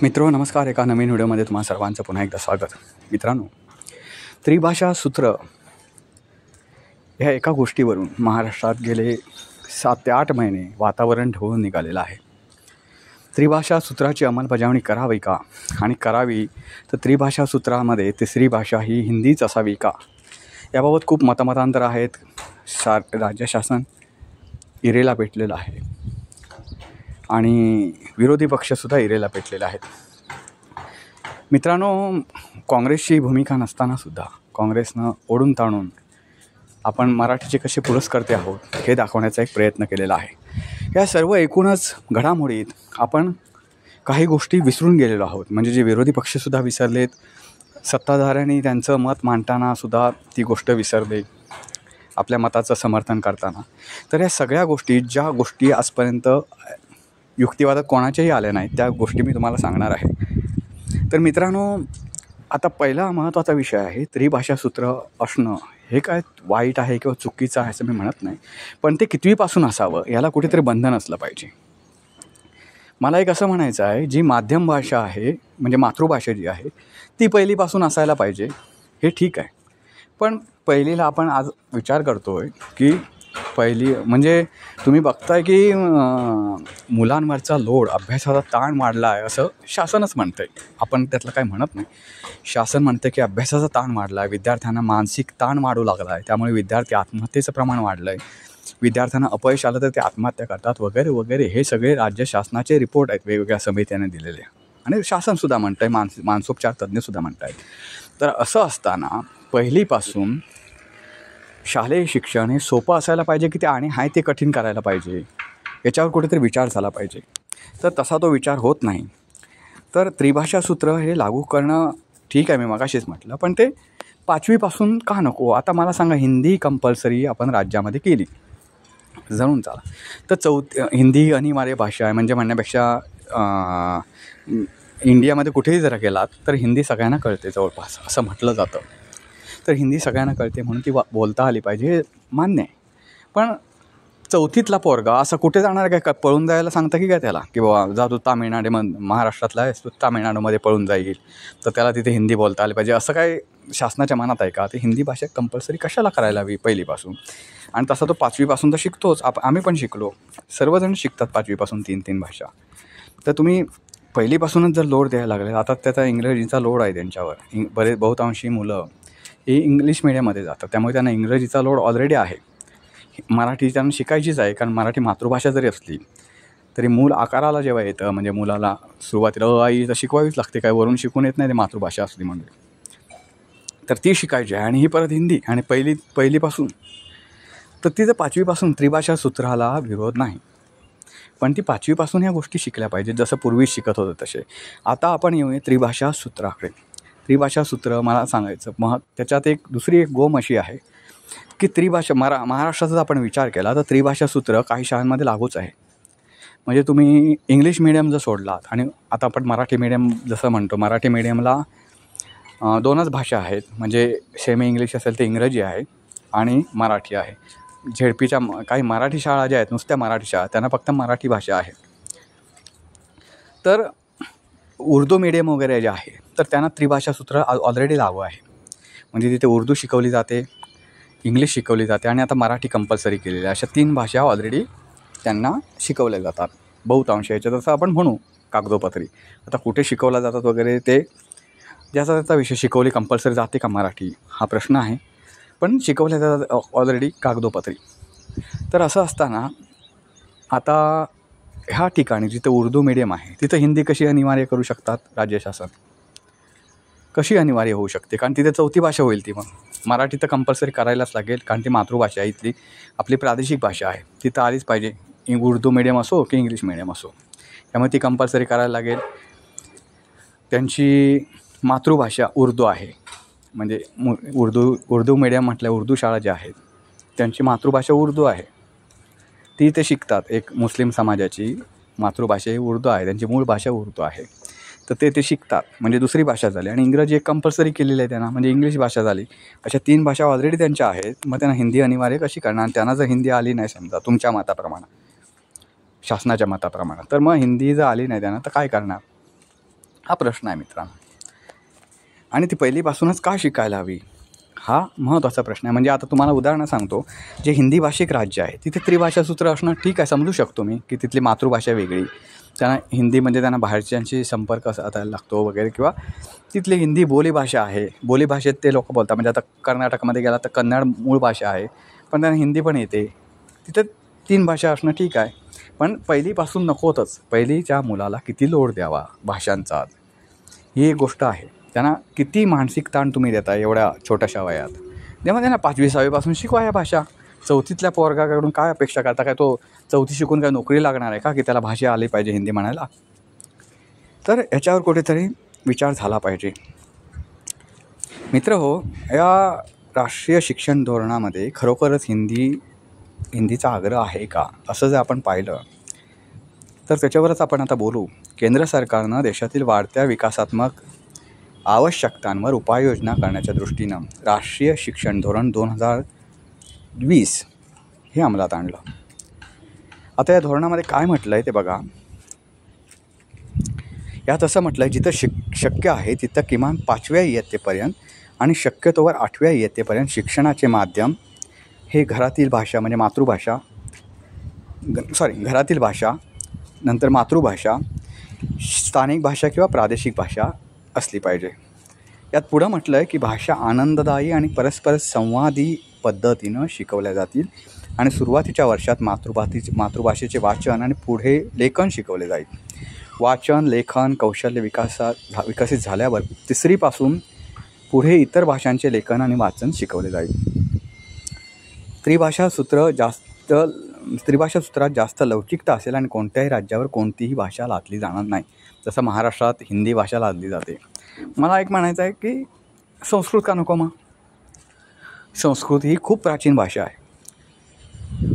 मित्रो नमस्कार. एका नवीन व्हिडिओमध्ये तुम्हा सर्वांचं पुन्हा एकदा स्वागत. मित्रांनो, त्रिभाषा सूत्र ह्या एका गोष्टीवरून महाराष्ट्रात गेले 7 ते 8 महिने वातावरण ढवळून निघालेलं आहे. त्रिभाषा सूत्राची अंमलबजावणी करावी का, आणि करावी तर त्रिभाषा सूत्रामध्ये तिसरी भाषा ही हिंदीच असावी का, याबाबत खूप मतमतांतर आहेत. राज्य शासन इरेला पेटलेलं आहे आणि विरोधी पक्षसुद्धा इरेला पेटलेले आहेत. मित्रांनो, काँग्रेसची भूमिका नसतानासुद्धा काँग्रेसनं ओढून ताणून आपण मराठीचे कसे पुरस्कर्ते आहोत हे दाखवण्याचा एक प्रयत्न केलेला आहे. या सर्व एकूणच घडामोडीत आपण काही गोष्टी विसरून गेलेलो आहोत. म्हणजे जे विरोधी पक्षसुद्धा विसरलेत, सत्ताधाऱ्यांनी त्यांचं मत मांडतानासुद्धा ती गोष्ट विसरले आपल्या मताचं समर्थन करताना. तर या सगळ्या गोष्टी, ज्या गोष्टी आजपर्यंत युक्तिवादात कोणाच्याही आल्या नाहीत, त्या गोष्टी मी तुम्हाला सांगणार आहे. तर मित्रांनो, आता पहिला महत्त्वाचा विषय आहे, त्रिभाषा सूत्र असणं हे काय वाईट आहे किंवा चुकीचं आहे असं मी म्हणत नाही, पण ते कितवीपासून असावं याला कुठेतरी बंधन असलं पाहिजे. मला एक असं म्हणायचं आहे, जी माध्यम भाषा आहे म्हणजे मातृभाषा जी आहे ती पहिलीपासून असायला पाहिजे, हे ठीक आहे. पण पहिलीला आपण आज विचार करतो आहे की पहिली म्हणजे तुम्ही बघताय की मुलांवरचा लोड, अभ्यासाचा ताण वाढला आहे असं शासनच म्हणतं आहे. आपण त्यातलं काही म्हणत नाही. शासन म्हणतं की अभ्यासाचा ताण वाढला आहे, विद्यार्थ्यांना मानसिक ताण वाढू लागला आहे, त्यामुळे विद्यार्थी आत्महत्येचं प्रमाण वाढलं आहे, विद्यार्थ्यांना अपयश आलं तर ते आत्महत्या करतात वगैरे वगैरे. हे सगळे राज्य शासनाचे रिपोर्ट आहेत, वेगवेगळ्या समित्याने दिलेले, आणि शासनसुद्धा म्हणतं आहे, मानसोपचार तज्ज्ञसुद्धा म्हणत आहेत. तर असं असताना पहिलीपासून शालेय शिक्षण हे सोपं असायला पाहिजे की ते आणि हाय ते कठीण करायला पाहिजे, याच्यावर कुठेतरी विचार झाला पाहिजे. तर तसा तो विचार होत नाही. तर त्रिभाषा सूत्र हे लागू करणं ठीक आहे, मी मगाशीच म्हटलं, पण ते 5वीपासून का नको? आता मला सांगा, हिंदी कंपल्सरी आपण राज्यामध्ये केली, जणून चाला, तर हिंदी अनिवार्य भाषा आहे म्हणजे म्हणण्यापेक्षा इंडियामध्ये कुठेही जर गेलात तर हिंदी सगळ्यांना कळते जवळपास असं म्हटलं जातं. तर हिंदी सगळ्यांना कळते म्हणून ती बोलता आली पाहिजे, हे मान्य आहे. पण 4थीतला पोरगा असं कुठे जाणार काय, पळून जायला सांगता की काय त्याला, की बाबा जा तू तामिळनाडूमध्ये, महाराष्ट्रातला आहेस तू, तामिळनाडूमध्ये पळून जाईल, तर त्याला तिथे हिंदी बोलता आली पाहिजे असं काय शासनाच्या मनात आहे का? ते हिंदी भाषा कंपल्सरी कशाला करायला हवी पहिलीपासून? आणि तसा तो 5वीपासून तर शिकतोच, आम्ही पण शिकलो, सर्वजण शिकतात 5वीपासून 3 भाषा. तर तुम्ही पहिलीपासूनच जर लोड द्यायला लागले, आता त्याचा इंग्रजीचा लोड आहे त्यांच्यावर, बहुतांशी मुलं ही इंग्लिश मिडियममध्ये जातात, त्यामुळे त्यांना इंग्रजीचा लोड ऑलरेडी आहे. मराठी त्यांना शिकायचीच आहे, कारण मराठी मातृभाषा जरी असली तरी मूल आकाराला जेव्हा येतं, म्हणजे मुलाला सुरुवातीला आई तर शिकवावीच लागते, काय वरून शिकून येत नाही, ते मातृभाषा असली म्हणजे, तर ती शिकायची आहे. आणि ही परत हिंदी, आणि पहिलीपासून तर तिथं 5वीपासून त्रिभाषा सूत्राला विरोध नाही, पण ती 5वीपासून ह्या गोष्टी शिकल्या पाहिजेत, जसं पूर्वी शिकत होतं तसे. आता आपण येऊया त्रिभाषा सूत्राकडे. त्रिभाषा सूत्र मला सांगायचं त्याच्यात एक दुसरी एक गोम अशी आहे की त्रिभाषा महाराष्ट्राचा आपण विचार केला तर त्रिभाषा सूत्र काही शाळांमध्ये लागूच आहे. म्हणजे तुम्ही इंग्लिश मिडियम जर सोडलात, आणि आता आपण मराठी मिडियम जसं म्हणतो, मराठी मिडियमला 2च भाषा आहेत, म्हणजे सेमी इंग्लिश असेल ते इंग्रजी आहे आणि मराठी आहे. झेडपीच्या काही मराठी शाळा ज्या आहेत, नुसत्या मराठी शाळा, त्यांना फक्त मराठी भाषा आहे. तर उर्दू मिडियम वगैरे जे आहे तर त्यांना त्रिभाषा सूत्र ऑलरेडी लागू आहे. म्हणजे तिथे उर्दू शिकवली जाते, इंग्लिश शिकवली जाते, आणि आता मराठी कंपल्सरी केलेली आहे. अशा 3 भाषा ऑलरेडी त्यांना शिकवल्या जातात बहुतांश याच्यात, जसं आपण म्हणू कागदोपत्री. आता कुठे शिकवल्या जातात वगैरे ते ज्याचा त्याचा विषय, शिकवली कंपल्सरी जाते का मराठी हा प्रश्न आहे, पण शिकवल्या जातात ऑलरेडी कागदोपत्री. तर असं असताना आता ह्या ठिकाणी जिथं उर्दू मिडियम आहे तिथं हिंदी कशी अनिवार्य करू शकतात राज्य शासन? कशी अनिवार्य होऊ शकते? कारण तिथे 4थी भाषा होईल ती. मग मराठी तर कंपल्सरी करायलाच लागेल, कारण ती मातृभाषा आहे, इथली आपली प्रादेशिक भाषा आहे, तिथं आलीच पाहिजे, उर्दू मिडियम असो की इंग्लिश मिडियम असो, त्यामुळे ती कंपल्सरी करायला लागेल. त्यांची मातृभाषा उर्दू आहे, म्हणजे उर्दू मिडियम म्हटल्या, उर्दू शाळा ज्या आहेत त्यांची मातृभाषा उर्दू आहे, ती ते शिकतात. एक मुस्लिम समाजाची मातृभाषा ही उर्दू आहे, त्यांची मूळ भाषा उर्दू आहे, तर ते शिकतात, म्हणजे दुसरी भाषा झाली. आणि इंग्रजी एक कंपल्सरी केलेली आहे त्यांना, म्हणजे इंग्लिश भाषा झाली. अशा 3 भाषा ऑलरेडी त्यांच्या आहेत, मग त्यांना हिंदी अनिवार्य कशी करणार? आणि त्यांना जर हिंदी आली नाही समजा तुमच्या मताप्रमाणे, शासनाच्या मताप्रमाणे, तर मग हिंदी जर आली नाही त्यांना तर काय करणार? हा प्रश्न आहे मित्रांनो. आणि ती पहिलीपासूनच का शिकायला हवी हा महत्त्वाचा प्रश्न आहे. म्हणजे आता तुम्हाला उदाहरणं सांगतो. जे हिंदी भाषिक राज्य आहे तिथे त्रिभाषा सूत्र असणं ठीक आहे, समजू शकतो मी की तिथली मातृभाषा वेगळी, त्यांना हिंदी म्हणजे त्यांना बाहेरच्यांशी संपर्क साधायला लागतो वगैरे, किंवा तिथली हिंदी बोलीभाषा आहे, बोलीभाषेत ते लोक बोलतात. म्हणजे आता कर्नाटकमध्ये गेला तर कन्नड मूळ भाषा आहे, पण त्यांना हिंदी पण येते. तिथं 3 भाषा असणं ठीक आहे, पण पहिलीपासून नकोतच. पहिलीच्या मुलाला किती लोड द्यावा भाषांचा, ही एक गोष्ट आहे. त्यांना किती मानसिक ताण तुम्ही देता एवढ्या छोट्याशा वयात. तेव्हा त्यांना 5वी-6वीपासून शिकवा या भाषा. 4थीतल्या पोरगाकडून काय अपेक्षा करता? काय तो 4थी शिकून काय नोकरी लागणार आहे का की त्याला भाषा आली पाहिजे हिंदी म्हणायला? तर याच्यावर कुठेतरी विचार झाला पाहिजे. मित्रहो, या राष्ट्रीय शिक्षण धोरणामध्ये खरोखरच हिंदीचा आग्रह आहे का, असं जर आपण पाहिलं तर त्याच्यावरच आपण आता बोलू. केंद्र सरकारनं देशातील वाढत्या विकासात्मक आवश्यकतांवर उपाययोजना करण्याच्या दृष्टीनं राष्ट्रीय शिक्षण धोरण 2020 हे अंमलात आणलं. आता या धोरणामध्ये काय म्हटलं आहे ते बघा. यात असं म्हटलं आहे, जिथं शक्य आहे तिथं किमान 5व्या इयत्तेपर्यंत आणि शक्यतोवर 8व्या इयत्तेपर्यंत शिक्षणाचे माध्यम हे घरातील भाषा म्हणजे मातृभाषा, घरातील भाषा, नंतर मातृभाषा, स्थानिक भाषा किंवा प्रादेशिक भाषा असली पाहिजे. यात पुढं म्हटलं आहे की भाषा आनंददायी आणि परस्पर संवादी पद्धतीनं शिकवल्या जातील आणि सुरुवातीच्या वर्षात मातृभाषेचे वाचन आणि पुढे लेखन शिकवले जाईल. वाचन लेखन कौशल्य विकसित झाल्यावर 3रीपासून पुढे इतर भाषांचे लेखन आणि वाचन शिकवले जाईल. त्रिभाषा सूत्रात जास्त लवचिकता असेल आणि कोणत्याही राज्यावर कोणतीही भाषा लादली जाणार नाही. जसं महाराष्ट्रात हिंदी भाषा लादली जाते. मला एक म्हणायचं आहे की संस्कृत का नको? मग संस्कृत ही खूप प्राचीन भाषा आहे,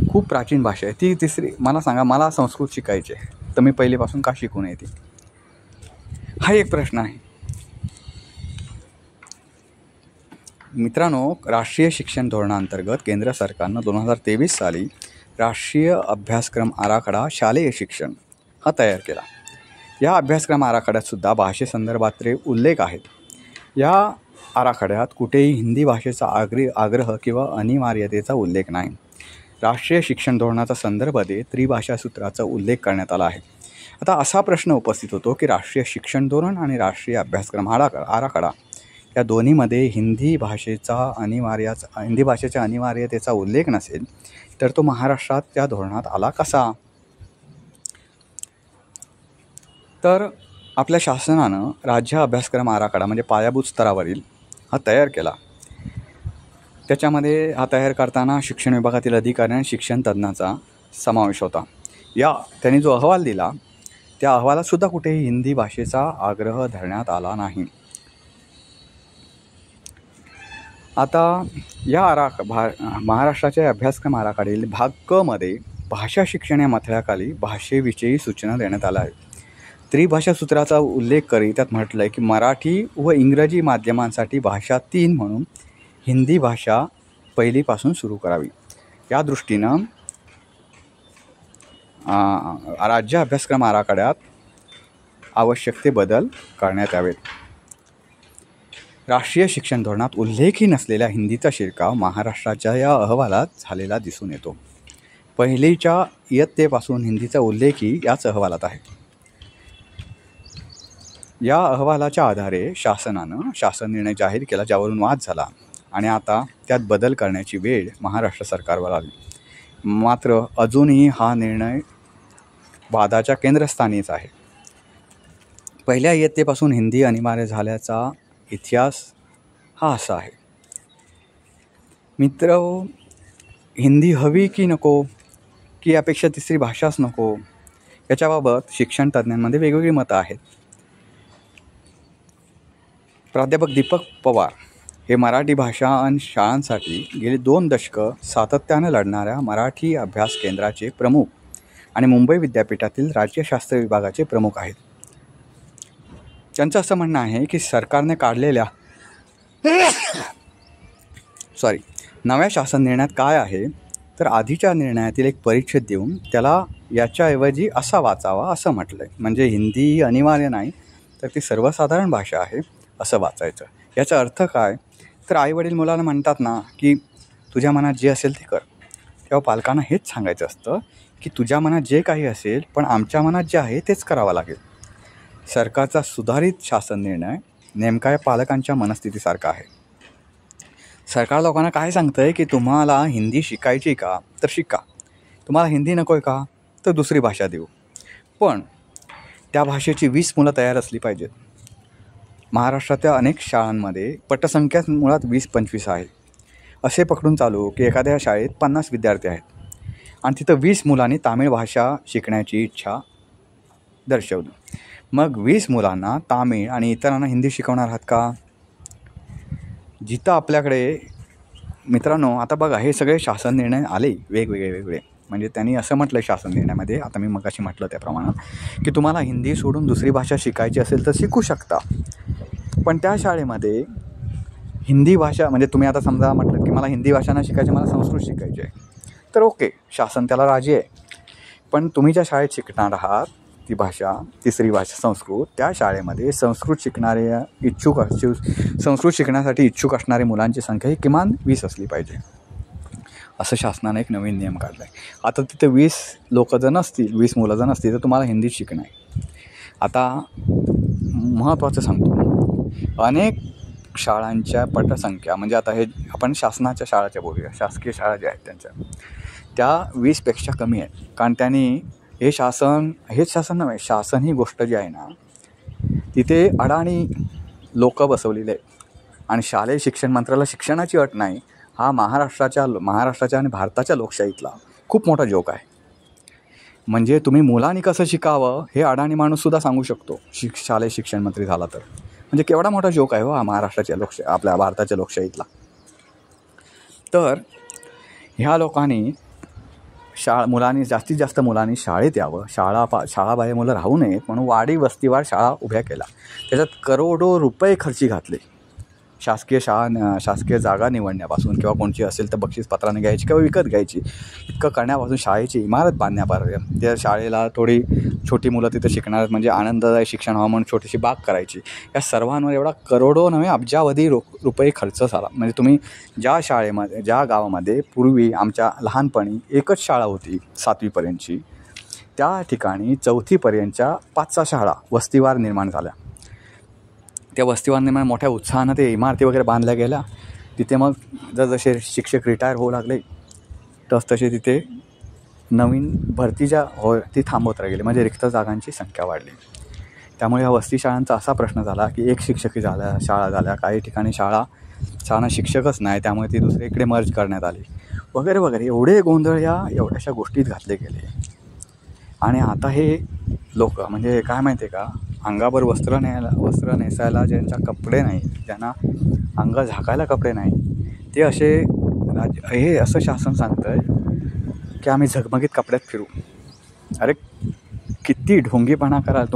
खूप प्राचीन भाषा आहे ती. मला सांगा, मला संस्कृत शिकायचे तर मी पहिलेपासून का शिकू नये ती? हा एक प्रश्न आहे. मित्रांनो, राष्ट्रीय शिक्षण धोरणाअंतर्गत केंद्र सरकारनं 2023 साली राष्ट्रीय अभ्यासक्रम आराखडा शालेय शिक्षण हा तयार केला. या अभ्यासक्रम आराखड्यातसुद्धा भाषेसंदर्भातले उल्लेख आहेत. या आराखड्यात कुठेही हिंदी भाषेचा आग्रह किंवा अनिवार्यतेचा उल्लेख नाही. राष्ट्रीय शिक्षण धोरणाचा संदर्भ देत त्रिभाषा सूत्राचा उल्लेख करण्यात आला आहे. आता असा प्रश्न उपस्थित होतो की राष्ट्रीय शिक्षण धोरण आणि राष्ट्रीय अभ्यासक्रम आराखडा या दोन्हीमध्ये हिंदी भाषेच्या अनिवार्यतेचा उल्लेख नसेल तर तो महाराष्ट्रात त्या धोरणात आला कसा? तर आपल्या शासनानं राज्य अभ्यासक्रम आराखडा म्हणजे पायाभूत स्तरावरील हा तयार केला. त्याच्यामध्ये हा तयार करताना शिक्षण विभागातील अधिकारी आणि शिक्षण तज्ज्ञांचा समावेश होता. त्यांनी जो अहवाल दिला त्या अहवालातसुद्धा कुठेही हिंदी भाषेचा आग्रह धरण्यात आला नाही. आता या महाराष्ट्राच्या अभ्यासक्रम आराखड्यातील भाग क मध्ये भाषा शिक्षण या मथळ्याखाली भाषेविषयी सूचना देण्यात आल्या आहेत. त्रिभाषा सूत्राचा उल्लेख करीत त्यात म्हटलं आहे की मराठी व इंग्रजी माध्यमांसाठी भाषा 3 म्हणून हिंदी भाषा पहिलीपासून सुरू करावी. या दृष्टीनं राज्य अभ्यासक्रम आराखड्यात आवश्यक ते बदल करण्यात यावेत. राष्ट्रीय शिक्षण धोरणात उल्लेखही नसलेल्या हिंदीचा शिरकाव महाराष्ट्राच्या या अहवालात झालेला दिसून येतो. पहिलीच्या इयत्तेपासून हिंदीचा उल्लेखही याच अहवालात आहे. या अहवालाच्या आधारे शासन निर्णय जाहीर केला ज्यावरून वाद झाला आणि आता त्यात बदल करण्याची वेळ महाराष्ट्र सरकारवर आली. मात्र अजूनही हा निर्णय वादाच्या केंद्रस्थानीच आहे. पहिल्या इयत्तेपासून हिंदी अनिवार्य झाल्याचा इतिहास हा असा आहे. मित्र, हिंदी हवी की नको, की यापेक्षा 3री भाषाच नको, याच्याबाबत शिक्षण तज्ज्ञांमध्ये वेगवेगळी मतं आहेत. प्राध्यापक दीपक पवार हे मराठी भाषा आणि शाळांसाठी गेली 2 दशकं सातत्यानं लढणाऱ्या मराठी अभ्यास केंद्राचे प्रमुख आणि मुंबई विद्यापीठातील राज्यशास्त्र विभागाचे प्रमुख आहेत. त्यांचं असं म्हणणं आहे की सरकारने काढलेल्या नव्या शासन निर्णयात काय आहे तर आधीच्या निर्णयातील एक परिच्छेद देऊन त्याला याच्याऐवजी असा वाचावा असं म्हटलं आहे. म्हणजे हिंदी अनिवार्य नाही तर ती सर्वसाधारण भाषा आहे असं वाचायचं. याचा अर्थ काय, तर आईवडील मुलांना म्हणतात ना की तुझ्या मनात जे असेल ते कर, तेव्हा पालकांना हेच सांगायचं असतं की तुझ्या मनात जे काही असेल पण आमच्या मनात जे आहे तेच करावं लागेल. सरकारचा सुधारित शासन निर्णय नेमका या पालकांच्या मनस्थितीसारखा आहे. सरकार लोकांना काय सांगतं आहे की तुम्हाला हिंदी शिकायची का तर शिका, तुम्हाला हिंदी नको आहे का तर दुसरी भाषा देऊ, पण त्या भाषेची 20 मुलं तयार असली पाहिजेत. महाराष्ट्रातल्या अनेक शाळांमध्ये पटसंख्या मुळात 20-25 आहे. असे पकडून चालू की एखाद्या शाळेत 50 विद्यार्थी आहेत आणि तिथं 20 मुलांनी तामिळ भाषा शिकण्याची इच्छा दर्शवली. मग 20 मुलांना तामिळ आणि इतरांना हिंदी शिकवणार आहात का? जिथं आपल्याकडे मित्रांनो, आता बघा हे सगळे शासन निर्णय आले वेगवेगळे. म्हणजे त्यांनी असं म्हटलं शासन निर्णयामध्ये, आता मी मगाशी म्हटलं त्याप्रमाणे की तुम्हाला हिंदी सोडून दुसरी भाषा शिकायची असेल तर शिकू शकता, पण त्या शाळेमध्ये हिंदी भाषा म्हणजे तुम्ही आता समजा म्हटलं की मला हिंदी भाषा नाही शिकायची, मला संस्कृत शिकायची आहे, तर ओके, शासन त्याला राजी आहे. पण तुम्ही ज्या शाळेत शिकणार आहात ती भाषा, तिसरी भाषा संस्कृत, त्या शाळेमध्ये संस्कृत शिकण्यासाठी इच्छुक असणारे मुलांची संख्या ही किमान 20 असली पाहिजे, असं शासनाने एक नवीन नियम काढला आहे. आता तिथे 20 लोक जर नसतील, 20 मुलं जर नसतील तर तुम्हाला हिंदीत शिकणं आहे. आता महत्त्वाचं सांगतो, अनेक शाळांच्या पटसंख्या म्हणजे आता हे आपण शासनाच्या शाळाच्या बोलूया, शासकीय शाळा ज्या आहेत त्या 20पेक्षा कमी आहेत. कारण त्यांनी हेच शासन नव्हे, शासन ही गोष्ट जी आहे ना तिथे अडाणी लोक बसवलेले आहेत आणि शालेय शिक्षण मंत्र्याला शिक्षणाची अट नाही. हा महाराष्ट्राच्या आणि भारताच्या लोकशाहीतला खूप मोठा जोक आहे. म्हणजे तुम्ही मुलांनी कसं शिकावं हे अडाणी माणूससुद्धा सांगू शकतो शालेय शिक्षण मंत्री झाला तर. म्हणजे केवढा मोठा जोक आहे हो हा महाराष्ट्राच्या आपल्या भारताच्या लोकशाहीतला. तर ह्या लोकांनी मुलांनी जास्तीत जास्त मुलांनी शाळेत यावं, शाळाबाह्य मुलं राहू नयेत म्हणून वाडी वस्तीवार शाळा उभ्या केल्या. त्याच्यात करोडो रुपये खर्ची घातले. शासकीय जागा निवडण्यापासून किंवा कोणची असेल तर बक्षीसपत्राने घ्यायची किंवा विकत घ्यायची इतकं करण्यापासून शाळेची इमारत बांधण्यापर्यंत, त्या शाळेला थोडी छोटी मुलं तिथं शिकणार म्हणजे आनंददायी शिक्षण व्हावं म्हणून छोटीशी बाग करायची, या सर्वांवर एवढा करोडो नव्हे अब्जावधी रुपये खर्च झाला. म्हणजे तुम्ही ज्या गावामध्ये पूर्वी आमच्या लहानपणी एकच शाळा होती 7वीपर्यंतची, त्या ठिकाणी 4थीपर्यंतच्या 5-6 शाळा वस्तीवार निर्माण झाल्या. त्या वस्तीवार निर्माण मोठ्या उत्साहानं ते इमारती वगैरे बांधल्या गेल्या. तिथे मग जसे शिक्षक रिटायर होऊ लागले तसे तिथे नवीन भरती ती थांबवत राहिली, म्हणजे रिक्त जागांची संख्या वाढली. त्यामुळे ह्या वस्ती शाळांचा असा प्रश्न झाला की एक शिक्षकी शाळा झाल्या, काही ठिकाणी शाळांना शिक्षकच नाही, त्यामुळे ती दुसरीकडे मर्ज करण्यात आली वगैरे वगैरे. एवढे गोंधळ या एवढ्याशा गोष्टीत घातले गेले. आणि आता हे लोक म्हणजे काय माहिती आहे का, अंगावर वस्त्र नेसायला ज्यांच्या कपडे नाही, ज्यांना अंग झाकायला कपडे नाही, ते हे असं शासन सांगतं आहे की आम्ही झगमगीत कपड्यात फिरू. अरे किती ढोंगीपणा कराल,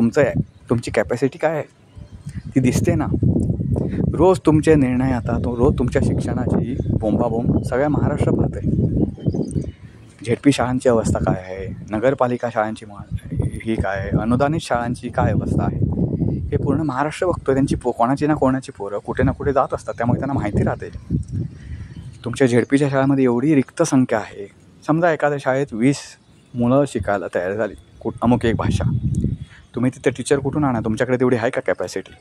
तुमची कॅपॅसिटी काय आहे ती दिसते ना. रोज तुमचे निर्णय रोज तुमच्या शिक्षणाची बोंबाबोंब सगळ्या महाराष्ट्र पाहते. झेडपी शाळांची अवस्था काय आहे, नगरपालिका शाळांची ही काय आहे, अनुदानित शाळांची काय अवस्था आहे, हे पूर्ण महाराष्ट्र बघतो. त्यांची कोणाची ना कोणाची पोरं कुठे ना कुठे जात असतात, त्यामुळे त्यांना माहिती राहते. तुमच्या झेडपीच्या शाळेमध्ये एवढी रिक्त संख्या आहे. समजा एखाद्या शाळेत 20 मुलं शिकायला तयार झाली अमुक एक भाषा, तुम्ही तिथे टीचर कुठून आणा? तुमच्याकडे तेवढी आहे का कॅपॅसिटी?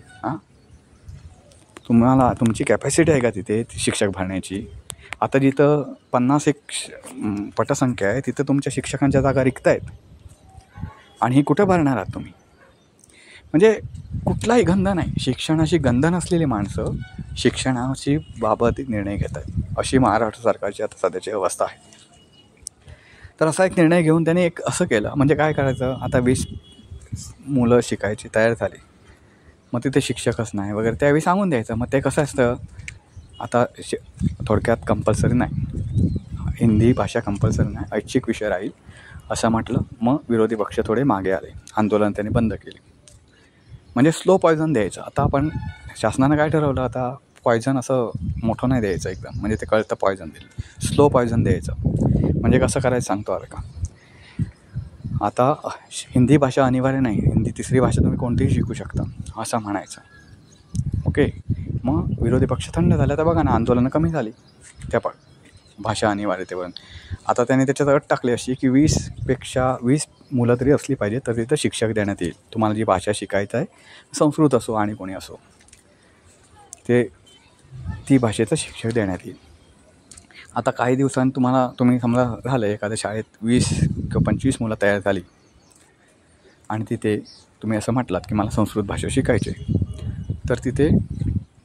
तुमची कॅपॅसिटी आहे का तिथे शिक्षक भरण्याची? आता जिथं 50 पटसंख्या आहे तिथं तुमच्या शिक्षकांच्या जागा रिक्त आहेत आणि ही कुठं भरणार आहात तुम्ही? म्हणजे कुठलाही गंध नाही, शिक्षणाशी गंध नसलेली माणसं शिक्षणाची बाबत निर्णय घेत आहेत, अशी महाराष्ट्र सरकारची आता सध्याची अवस्था आहे. तर असा एक निर्णय घेऊन त्याने एक असं केलं, म्हणजे काय करायचं, आता 20 मुलं शिकायची तयार झाली, मग तिथे शिक्षकच नाही वगैरे, त्यावेळी सांगून द्यायचं. मग ते कसं असतं, आता थोडक्यात कंपल्सरी नाही, हिंदी भाषा कंपल्सरी नाही, ऐच्छिक विषय राहील असं म्हटलं. मग विरोधी पक्ष थोडे मागे आले, आंदोलन त्यांनी बंद केले. म्हणजे स्लो पॉयझन द्यायचं. आता आपण शासनानं काय ठरवलं, आता पॉयझन असं मोठं नाही द्यायचं एकदम, म्हणजे ते कळतं पॉयझन दिलं, स्लो पॉयझन द्यायचं. म्हणजे कसं करायचं सांगतो. अरे का आता हिंदी भाषा अनिवार्य नाही, हिंदी तिसरी भाषा तुम्ही कोणतीही शिकू शकता असं म्हणायचं. ओके. मग विरोधी पक्ष थंड झाला तर बघा ना, आंदोलनं कमी झाली त्या भाषा अनिवार्यतेवरून. आता त्याने त्याच्यात अट टाकली अशी की 20 मुलं तरी असली पाहिजे तर तिथं शिक्षक देण्यात येईल. तुम्हाला जी भाषा शिकायचं आहे, संस्कृत असो आणि कोणी असो, ती भाषेचं शिक्षक देण्यात येईल. आता काही दिवसांनी तुम्ही समजा झालं एखाद्या शाळेत 20 किंवा 25 मुलं तयार झाली आणि तिथे तुम्ही असं म्हटलात की मला संस्कृत भाषा शिकायची, तर तिथे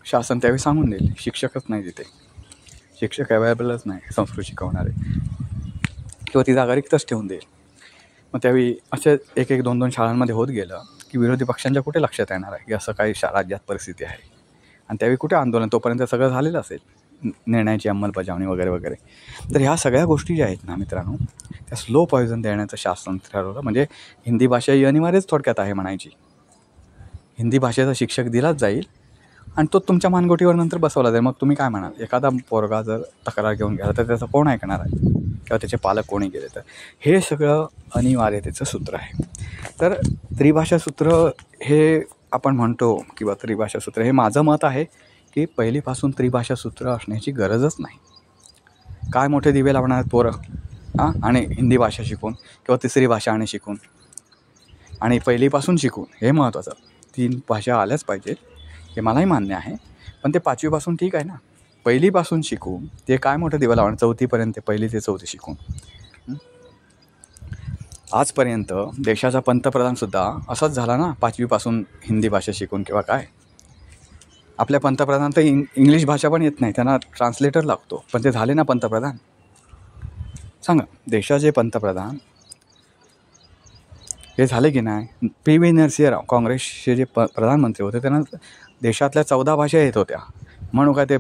शासन त्यावेळी सांगून देईल शिक्षकच नाही, तिथे शिक्षक अवेलेबलच नाही संस्कृत शिकवणारे, किंवा ती जागा रिक्तच ठेवून देईल. मग त्यावेळी असे 1-1, 2-2 शाळांमध्ये होत गेलं की विरोधी पक्षांच्या कुठे लक्षात येणार आहे की असं काही राज्यात परिस्थिती आहे. आणि त्यावेळी कुठे आंदोलन, तोपर्यंत सगळं झालेलं असेल, निर्णयाची अंमलबजावणी वगैरे वगैरे. तर ह्या सगळ्या गोष्टी ज्या आहेत ना मित्रांनो, त्या स्लो पॉयझन देण्याचं शासन ठरवलं. म्हणजे हिंदी भाषा ही अनिवार्यच थोडक्यात आहे म्हणायची. हिंदी भाषेचा शिक्षक दिलाच जाईल आणि तो तुमच्या मानगोटीवर नंतर बसवला जाईल. मग तुम्ही काय म्हणाल, एखादा पोरगा जर तक्रार घेऊन गेला तर त्याचं कोण ऐकणार आहे, किंवा त्याचे पालक कोणी गेले तर. हे सगळं अनिवार्यतेचं सूत्र आहे. तर त्रिभाषा सूत्र हे आपण म्हणतो, किंवा त्रिभाषा सूत्र हे माझं मत आहे की पहिलीपासून त्रिभाषा सूत्र असण्याची गरजच नाही. काय मोठे दिवे लावणार पोरं आणि हिंदी भाषा शिकून किंवा तिसरी भाषा आणि शिकून आणि पहिलीपासून शिकून, हे महत्त्वाचं. 3 भाषा आल्याच पाहिजेत हे मलाही मान्य आहे, पण ते 5वीपासून ठीक आहे ना. पहिलीपासून शिकून ते काय मोठं दिवा लावणार, 4थीपर्यंत, 1ली ते 4थी शिकून. आजपर्यंत देशाचा पंतप्रधानसुद्धा असाच झाला ना, 5वीपासून हिंदी भाषा शिकून किंवा काय. आपल्या पंतप्रधान तर इंग्लिश भाषा पण येत नाही, त्यांना ट्रान्सलेटर लागतो, पण ते झाले ना पंतप्रधान. सांगा, देशाचे पंतप्रधान हे झाले की नाही. PV नरसिंह राव काँग्रेसचे जे प्रधानमंत्री होते, त्यांना देशातल्या 14 भाषा येत होत्या. म्हणून काय ते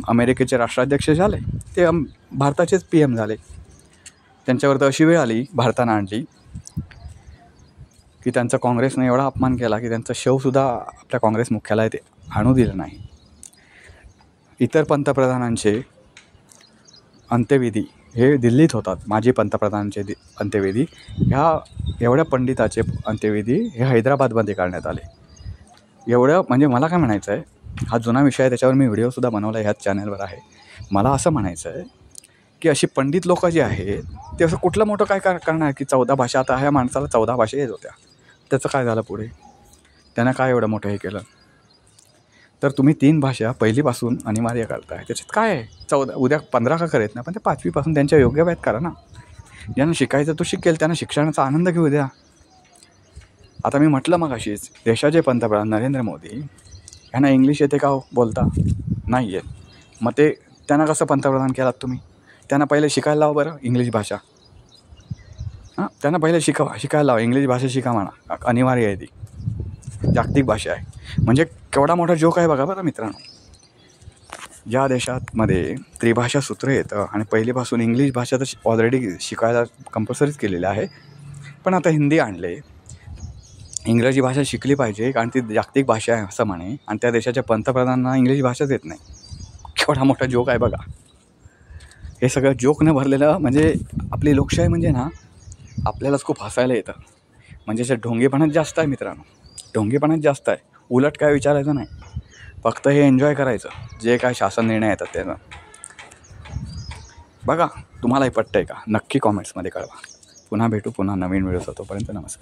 अमेरिकेचे राष्ट्राध्यक्ष झाले, ते भारताचेच PM झाले. त्यांच्यावर तर अशी वेळ आली, भारतानं आणली, की त्यांचा काँग्रेसने एवढा अपमान केला की त्यांचं शवसुद्धा आपल्या काँग्रेस मुख्यालयात आणू दिलं नाही. इतर पंतप्रधानांचे अंत्यविधी हे दिल्लीत होतात. माजी पंतप्रधानांचे अंत्यविधी, ह्या एवढ्या पंडिताचे अंत्यविधी हे हैदराबादमध्ये करण्यात आले. एवढं म्हणजे मला काय म्हणायचं आहे, हा जुना विषय आहे, त्याच्यावर मी व्हिडिओसुद्धा बनवला आहे, ह्याच चॅनलवर आहे. मला असं म्हणायचं आहे की अशी पंडित लोकं जी आहेत ते असं कुठलं मोठं काय करणार की 14 भाषा. आता ह्या माणसाला 14 भाषा येत होत्या, त्याचं काय झालं पुढे, त्यानं काय एवढं मोठं हे केलं. तर तुम्ही 3 भाषा पहिलीपासून अनिवार्य करताय, त्याच्यात काय आहे. 14 उद्या 15 का करेत ना, पण ते 5वीपासून त्यांच्या योग्य वयात करा ना. ज्यांना शिकायचं तो शिकेल, त्यांना शिक्षणाचा आनंद घेऊ द्या. आता मी म्हटलं मग अशीच, देशाचे पंतप्रधान नरेंद्र मोदी यांना इंग्लिश येते का हो बोलता, नाही येत. मग ते त्यांना कसं पंतप्रधान केलात तुम्ही. त्यांना पहिले शिकायला लावा बरं इंग्लिश भाषा. त्यांना पहिले शिकायला लावा इंग्लिश भाषा, शिका म्हणा, अनिवार्य आहे ती, जागतिक भाषा आहे. म्हणजे केवढा मोठा जोक आहे बघा बरं मित्रांनो. ज्या देशामध्ये त्रिभाषा सूत्र येतं आणि पहिलीपासून इंग्लिश भाषा तर ऑलरेडी शिकायला कंपल्सरीच केलेलं आहे, पण आता हिंदी आणले, इंग्रजी भाषा शिकली पाहिजे कारण ती जागतिक भाषा आहे असं म्हणे, आणि त्या देशाच्या पंतप्रधानांना इंग्लिश भाषाच येत नाही. केवढा मोठा जोक आहे बघा. हे सगळं जोकनं भरलेलं, म्हणजे आपली लोकशाही म्हणजे ना आपल्यालाच खूप हसायला येतं. म्हणजे अशा ढोंगेपणात जास्त आहे मित्रांनो, ढोंगेपणात जास्त आहे. उलट काय विचारायचं नाही, फक्त हे एन्जॉय करायचं जे काय शासन निर्णय येतात त्यानं. बघा तुम्हालाही पटतंय का, नक्की कॉमेंट्समध्ये कळवा. पुन्हा भेटू, पुन्हा नवीन व्हिडिओ. तोपर्यंत नमस्कार.